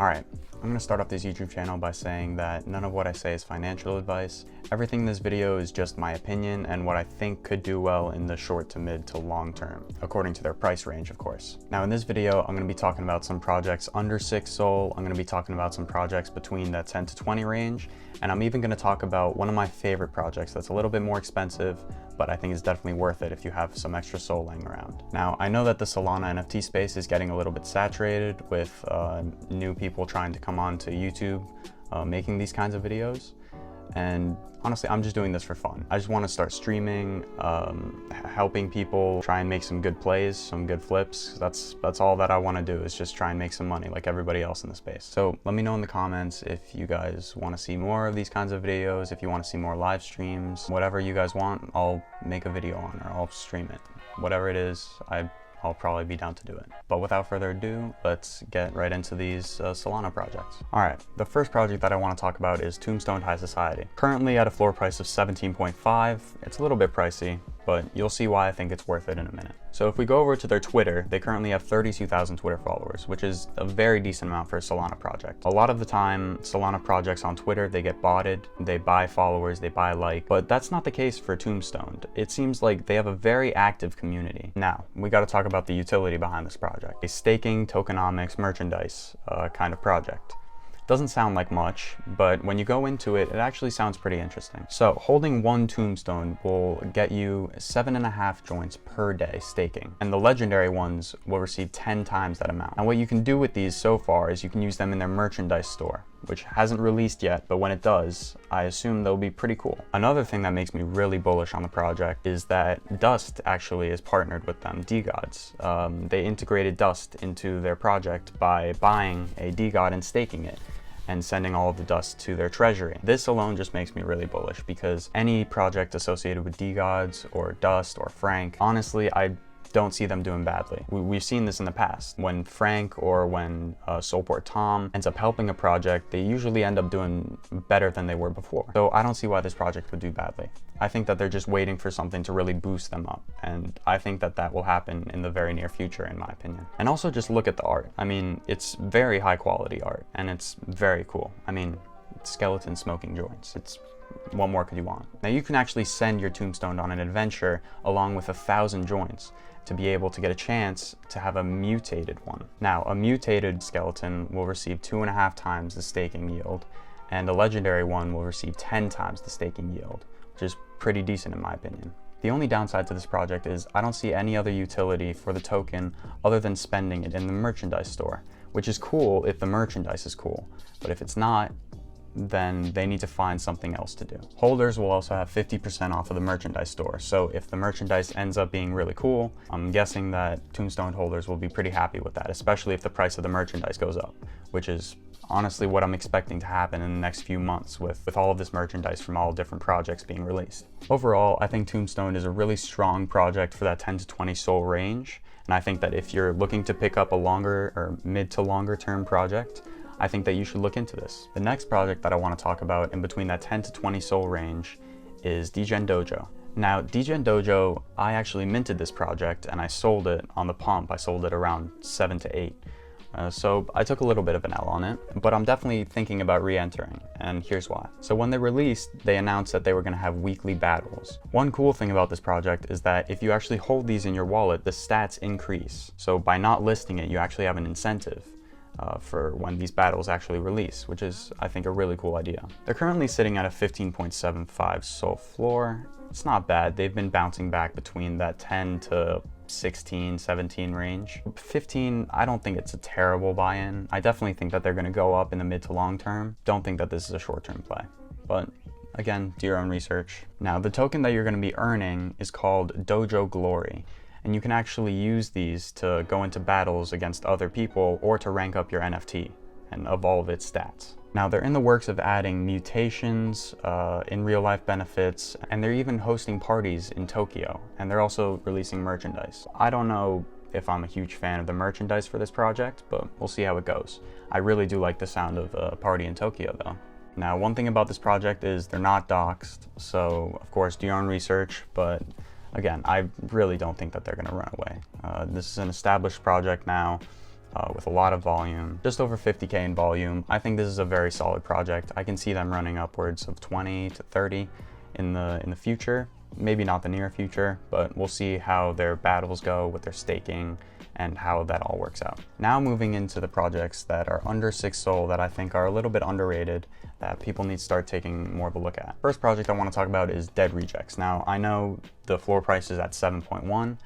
Alright, I'm going to start off this YouTube channel by saying that none of what I say is financial advice. Everything in this video is just my opinion and what I think could do well in the short to mid to long term, according to their price range, of course. Now in this video, I'm going to be talking about some projects under 6 SOL, I'm going to be talking about some projects between the 10 to 20 range, and I'm even going to talk about one of my favorite projects that's a little bit more expensive, but I think it's definitely worth it if you have some extra SOL laying around. Now, I know that the Solana NFT space is getting a little bit saturated with new people trying to come on to YouTube making these kinds of videos. And honestly, I'm just doing this for fun. I just want to start streaming, helping people try and make some good plays, some good flips. That's all that I want to do, is just try and make some money like everybody else in the space. So let me know in the comments if you guys want to see more of these kinds of videos, if you want to see more live streams, whatever you guys want, I'll make a video on, or I'll stream it. Whatever it is, I'll probably be down to do it. But without further ado, let's get right into these Solana projects. All right, the first project that I want to talk about is Tombstone High Society. Currently at a floor price of 17.5. It's a little bit pricey, but you'll see why I think it's worth it in a minute. So if we go over to their Twitter, they currently have 32,000 Twitter followers, which is a very decent amount for a Solana project. A lot of the time, Solana projects on Twitter, they get botted, they buy followers, they buy but that's not the case for Tombstone. It seems like they have a very active community. Now, we got to talk about the utility behind this project. A staking, tokenomics, merchandise kind of project. Doesn't sound like much, but when you go into it, it actually sounds pretty interesting. So holding one Tombstone will get you 7.5 joints per day staking, and the legendary ones will receive 10 times that amount. And what you can do with these so far is you can use them in their merchandise store, which hasn't released yet, but when it does, I assume they'll be pretty cool. Another thing that makes me really bullish on the project is that Dust actually is partnered with them, DeGods. They integrated Dust into their project by buying a DeGod and staking it, and sending all of the dust to their treasury. This alone just makes me really bullish, because any project associated with DeGods or Dust or Frank, honestly, I don't see them doing badly. We've seen this in the past. When Frank or when Soulport Tom ends up helping a project, they usually end up doing better than they were before. So I don't see why this project would do badly. I think that they're just waiting for something to really boost them up, and I think that that will happen in the very near future, in my opinion. And also just look at the art. I mean, it's very high quality art, and it's very cool. I mean, skeleton smoking joints. What more could you want? Now you can actually send your Tombstone on an adventure along with 1,000 joints to be able to get a chance to have a mutated one. Now, a mutated skeleton will receive 2.5 times the staking yield, and a legendary one will receive 10 times the staking yield, which is pretty decent in my opinion. The only downside to this project is I don't see any other utility for the token other than spending it in the merchandise store, which is cool if the merchandise is cool, but if it's not, then they need to find something else to do. Holders will also have 50% off of the merchandise store, so if the merchandise ends up being really cool, I'm guessing that Tombstone holders will be pretty happy with that, especially if the price of the merchandise goes up, which is honestly what I'm expecting to happen in the next few months with all of this merchandise from all different projects being released. Overall, I think Tombstone is a really strong project for that 10 to 20 SOL range, and I think that if you're looking to pick up a longer or mid to longer term project, I think that you should look into this. The next project that I want to talk about in between that 10 to 20 SOL range is Degen Dojo. Now, Degen Dojo, I actually minted this project and I sold it on the pump. I sold it around 7 to 8. So I took a little bit of an L on it, but I'm definitely thinking about re-entering, and here's why. So when they released, they announced that they were going to have weekly battles. One cool thing about this project is that if you actually hold these in your wallet, the stats increase. So by not listing it, you actually have an incentive for when these battles actually release, which is, I think, a really cool idea. They're currently sitting at a 15.75 SOL floor. It's not bad. They've been bouncing back between that 10 to 16, 17 range. 15, I don't think it's a terrible buy-in. I definitely think that they're going to go up in the mid to long term. Don't think that this is a short-term play, but again, do your own research. Now, the token that you're going to be earning is called Dojo Glory, and you can actually use these to go into battles against other people or to rank up your NFT and evolve its stats. Now, they're in the works of adding mutations, in real life benefits, and they're even hosting parties in Tokyo, and they're also releasing merchandise. I don't know if I'm a huge fan of the merchandise for this project, but we'll see how it goes. I really do like the sound of a party in Tokyo though. Now, one thing about this project is they're not doxed, so of course do your own research, but again, I really don't think that they're going to run away. This is an established project now. with a lot of volume, just over 50K in volume. I think this is a very solid project. I can see them running upwards of 20 to 30 in the future. Maybe not the near future, but we'll see how their battles go with their staking and how that all works out. Now moving into the projects that are under 6 SOL that I think are a little bit underrated, that people need to start taking more of a look at. First project I want to talk about is Dead Rejects. Now I know the floor price is at 7.1.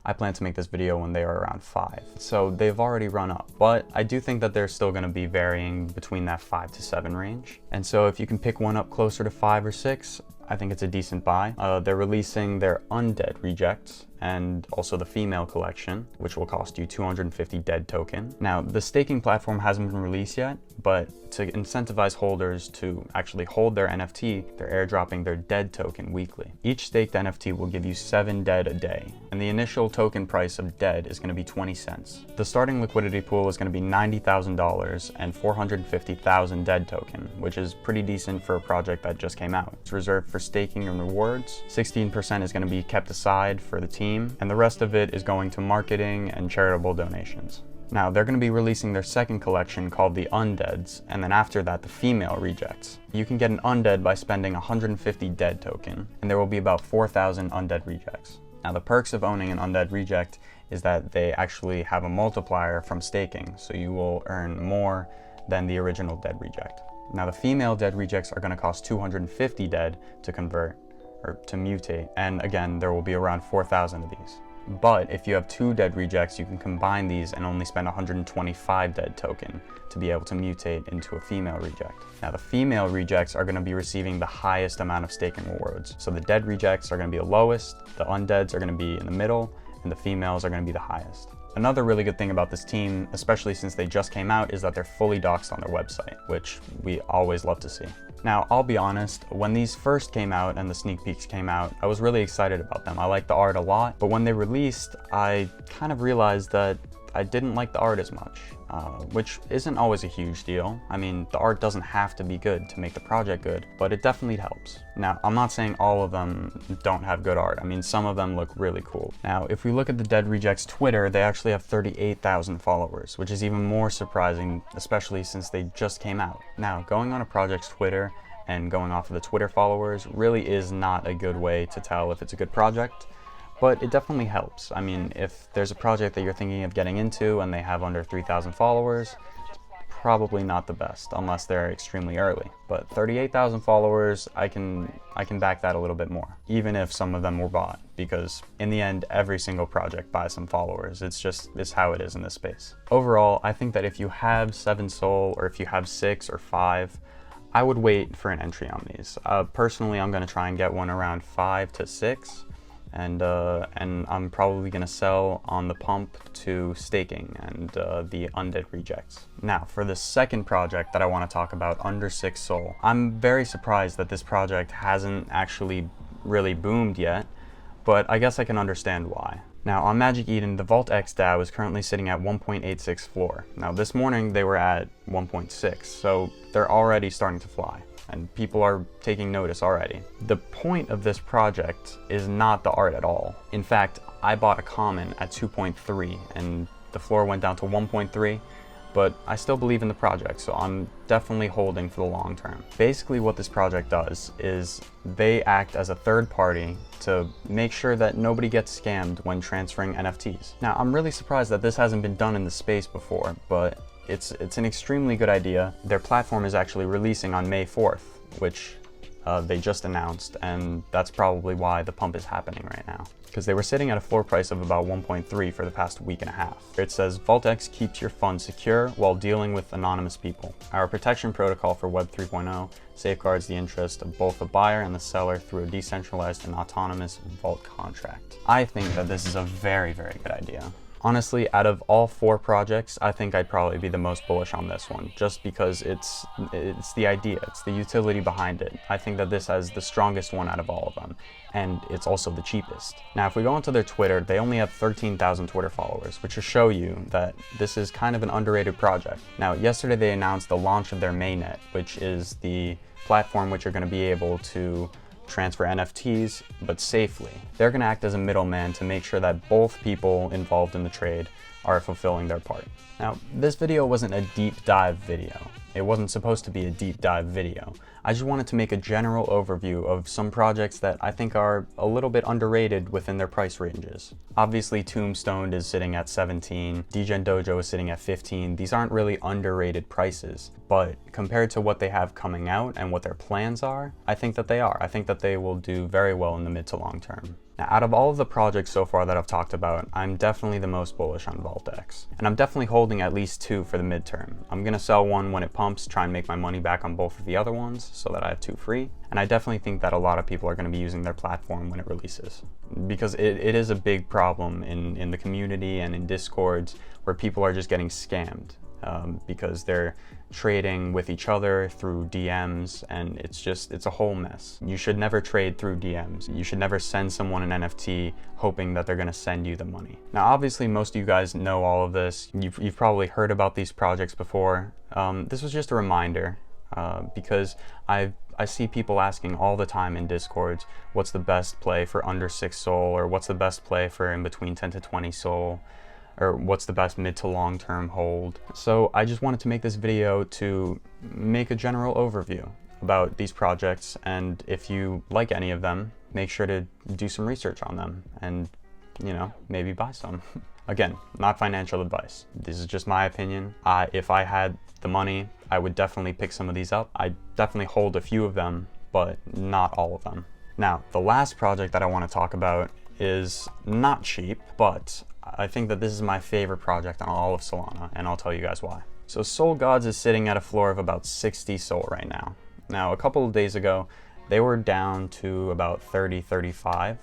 I plan to make this video when they are around 5. So they've already run up, but I do think that they're still going to be varying between that 5 to 7 range. And so if you can pick one up closer to 5 or 6, I think it's a decent buy. They're releasing their Undead Rejects and also the female collection, which will cost you 250 dead token. Now, the staking platform hasn't been released yet, but to incentivize holders to actually hold their NFT, they're airdropping their dead token weekly. Each staked NFT will give you 7 dead a day, and the initial token price of dead is going to be 20 cents. The starting liquidity pool is going to be $90,000 and 450,000 dead token, which is pretty decent for a project that just came out. It's reserved for staking and rewards. 16% is going to be kept aside for the team, and the rest of it is going to marketing and charitable donations. Now, they're going to be releasing their second collection called the Undeads, and then after that, the female rejects. You can get an Undead by spending 150 dead token, and there will be about 4,000 Undead rejects. Now, the perks of owning an Undead reject is that they actually have a multiplier from staking, so you will earn more than the original dead reject. Now, the female dead rejects are going to cost 250 dead to convert, or to mutate, and again, there will be around 4,000 of these. But if you have 2 dead rejects, you can combine these and only spend 125 dead token to be able to mutate into a female reject. Now, the female rejects are going to be receiving the highest amount of staking rewards. So the dead rejects are going to be the lowest, the undeads are going to be in the middle, and the females are going to be the highest. Another really good thing about this team, especially since they just came out, is that they're fully doxed on their website, which we always love to see. Now, I'll be honest, when these first came out and the sneak peeks came out, I was really excited about them. I liked the art a lot, but when they released, I kind of realized that I didn't like the art as much, which isn't always a huge deal. I mean, the art doesn't have to be good to make the project good, but it definitely helps. Now, I'm not saying all of them don't have good art. I mean, some of them look really cool. Now, if we look at the Dead Rejects Twitter, they actually have 38,000 followers, which is even more surprising, especially since they just came out. Now, going on a project's Twitter and going off of the Twitter followers really is not a good way to tell if it's a good project. But it definitely helps. I mean, if there's a project that you're thinking of getting into and they have under 3,000 followers, it's probably not the best unless they're extremely early. But 38,000 followers, I can back that a little bit more, even if some of them were bought, because in the end, every single project buys some followers. It's how it is in this space. Overall, I think that if you have 7 SOL or if you have 6 or 5, I would wait for an entry on these. Personally, I'm going to try and get one around 5 to 6. And I'm probably going to sell on the pump to staking and the Undead rejects. Now, for the second project that I want to talk about, under 6 SOL, I'm very surprised that this project hasn't actually really boomed yet, but I guess I can understand why. Now, on Magic Eden, the Vault X DAO is currently sitting at 1.86 floor. Now, this morning they were at 1.6, so they're already starting to fly, and people are taking notice already. The point of this project is not the art at all. In fact, I bought a common at 2.3 and the floor went down to 1.3, but I still believe in the project, so I'm definitely holding for the long term. Basically what this project does is they act as a third party to make sure that nobody gets scammed when transferring NFTs. Now, I'm really surprised that this hasn't been done in the space before, but it's an extremely good idea. Their platform is actually releasing on May 4th, which they just announced, and that's probably why the pump is happening right now, because they were sitting at a floor price of about 1.3 for the past week and a half. It says, VaultX keeps your funds secure while dealing with anonymous people. Our protection protocol for Web 3.0 safeguards the interest of both the buyer and the seller through a decentralized and autonomous vault contract. I think that this is a very, very good idea. Honestly, out of all 4 projects, I think I'd probably be the most bullish on this one, just because it's the idea, it's the utility behind it. I think that this has the strongest one out of all of them, and it's also the cheapest. Now, if we go onto their Twitter, they only have 13,000 Twitter followers, which should show you that this is kind of an underrated project. Now, yesterday they announced the launch of their mainnet, which is the platform which you're going to be able to transfer NFTs, but safely. They're going to act as a middleman to make sure that both people involved in the trade are fulfilling their part. Now, this video wasn't a deep dive video. It wasn't supposed to be a deep dive video. I just wanted to make a general overview of some projects that I think are a little bit underrated within their price ranges. Obviously, Tombstone is sitting at 17, Degen Dojo is sitting at 15. These aren't really underrated prices, but compared to what they have coming out and what their plans are, I think that they are. I think that they will do very well in the mid to long term. Now, out of all of the projects so far that I've talked about, I'm definitely the most bullish on VaultX. And I'm definitely holding at least 2 for the midterm. I'm gonna sell one when it pumps, try and make my money back on both of the other ones so that I have 2 free. And I definitely think that a lot of people are gonna be using their platform when it releases. Because it is a big problem in the community and in Discords where people are just getting scammed. Because they're trading with each other through DMs, and it's a whole mess. You should never trade through DMs. You should never send someone an NFT hoping that they're gonna send you the money. Now, obviously, most of you guys know all of this. You've probably heard about these projects before. This was just a reminder because I see people asking all the time in Discords, what's the best play for under 6 SOL, or what's the best play for in between 10 to 20 SOL? Or what's the best mid to long term hold. So I just wanted to make this video to make a general overview about these projects, and if you like any of them, make sure to do some research on them and, you know, maybe buy some. Again, not financial advice. This is just my opinion. If I had the money, I would definitely pick some of these up. I definitely hold a few of them, but not all of them. Now, the last project that I want to talk about is not cheap, but I think that this is my favorite project on all of Solana, and I'll tell you guys why. So Sol Gods is sitting at a floor of about 60 SOL right now. Now, a couple of days ago, they were down to about 30, 35,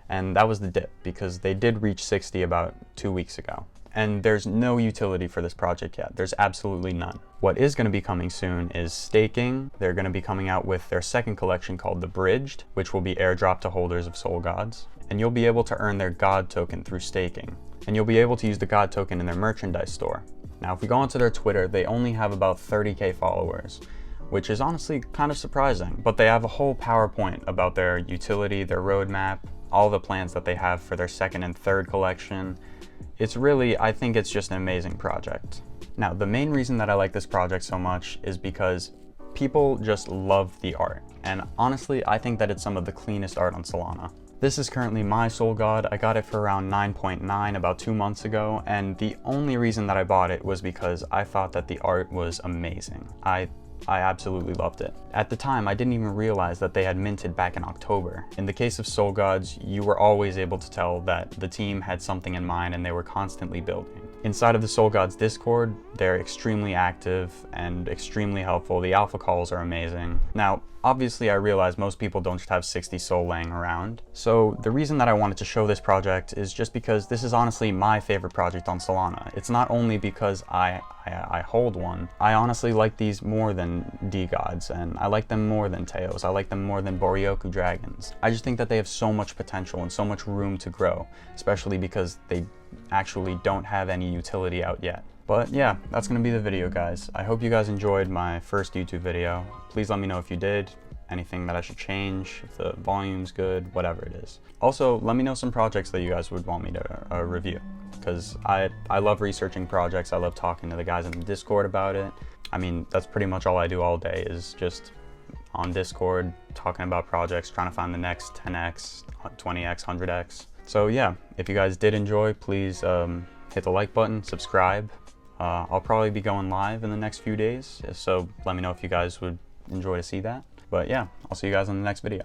and that was the dip because they did reach 60 about 2 weeks ago. And there's no utility for this project yet. There's absolutely none. What is going to be coming soon is staking. They're going to be coming out with their second collection called the Bridged, which will be airdropped to holders of Sol Gods. And you'll be able to earn their God token through staking. And you'll be able to use the God token in their merchandise store. Now, if we go onto their Twitter, they only have about 30K followers, which is honestly kind of surprising. But they have a whole PowerPoint about their utility, their roadmap, all the plans that they have for their second and third collection. It's really, I think it's just an amazing project. Now, the main reason that I like this project so much is because people just love the art. And honestly, I think that it's some of the cleanest art on Solana. This is currently my Sol God. I got it for around 9.9 about 2 months ago, and the only reason that I bought it was because I thought that the art was amazing. I absolutely loved it. At the time, I didn't even realize that they had minted back in October. In the case of Sol Gods, you were always able to tell that the team had something in mind and they were constantly building. Inside of the Sol Gods Discord, they're extremely active and extremely helpful. The alpha calls are amazing. Now, obviously I realize most people don't just have 60 SOL laying around. So the reason that I wanted to show this project is just because this is honestly my favorite project on Solana. It's not only because I hold one. I honestly like these more than D-Gods, and I like them more than Teos. I like them more than Boryoku Dragons. I just think that they have so much potential and so much room to grow, especially because they actually don't have any utility out yet. But yeah, that's gonna be the video, guys. I hope you guys enjoyed my first YouTube video. Please let me know if you did, anything that I should change, if the volume's good, whatever it is. Also, let me know some projects that you guys would want me to review, because I love researching projects. I love talking to the guys in the Discord about it. I mean, that's pretty much all I do all day, is just on Discord talking about projects, trying to find the next 10x, 20x, 100x. So yeah, if you guys did enjoy, please hit the like button, subscribe. I'll probably be going live in the next few days, so let me know if you guys would enjoy to see that. But yeah, I'll see you guys in the next video.